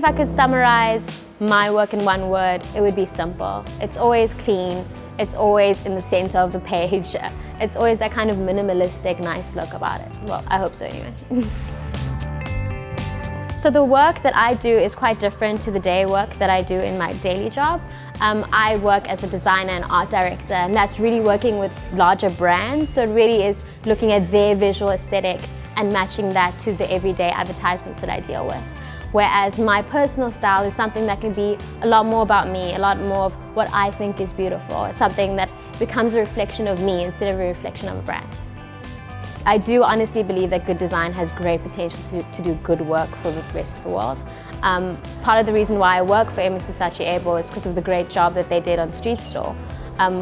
I could summarize my work in one word, it would be simple. It's always clean, it's always in the center of the page, it's always that kind of minimalistic, nice look about it. Well, I hope so anyway. So the work that I do is quite different to the day work that I do in my daily job. I work as a designer and art director, and that's really working with larger brands. So it really is looking at their visual aesthetic and matching that to the everyday advertisements that I deal with. Whereas my personal style is something that can be a lot more about me, a lot more of what I think is beautiful. It's something that becomes a reflection of me instead of a reflection of a brand. I do honestly believe that good design has great potential to do good work for the rest of the world. Part of the reason why I work for Saatchi Abel is because of the great job that they did on Street Store,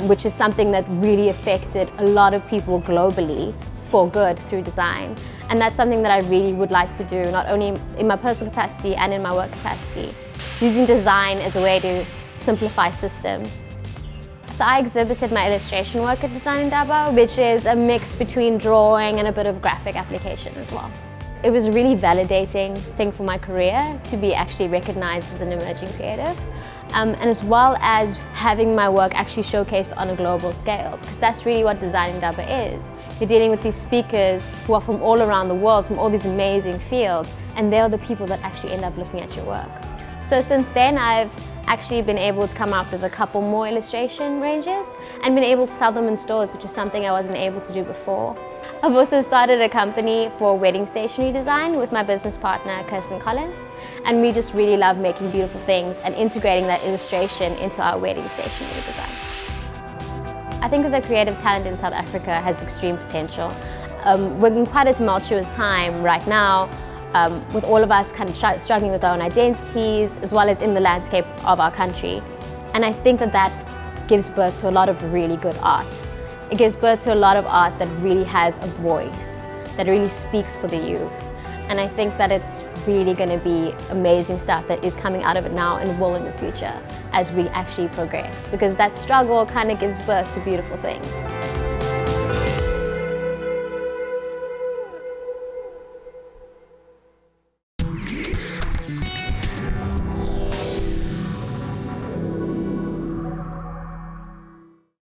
which is something that really affected a lot of people globally for good through design. And that's something that I really would like to do, not only in my personal capacity and in my work capacity, using design as a way to simplify systems. So I exhibited my illustration work at Design Indaba, which is a mix between drawing and a bit of graphic application as well. It was a really validating thing for my career to be actually recognized as an emerging creative, and as well as having my work actually showcased on a global scale, because that's really what Design Indaba is. You're dealing with these speakers who are from all around the world, from all these amazing fields, and they're the people that actually end up looking at your work. So since then, I've actually been able to come up with a couple more illustration ranges and been able to sell them in stores, which is something I wasn't able to do before. I've also started a company for wedding stationery design with my business partner, Kirsten Collins, and we just really love making beautiful things and integrating that illustration into our wedding stationery designs. I think that the creative talent in South Africa has extreme potential. We're in quite a tumultuous time right now, with all of us kind of struggling with our own identities, as well as in the landscape of our country. And I think that that gives birth to a lot of really good art. It gives birth to a lot of art that really has a voice, that really speaks for the youth. And I think that it's really going to be amazing stuff that is coming out of it now and will in the future as we actually progress, because that struggle kind of gives birth to beautiful things.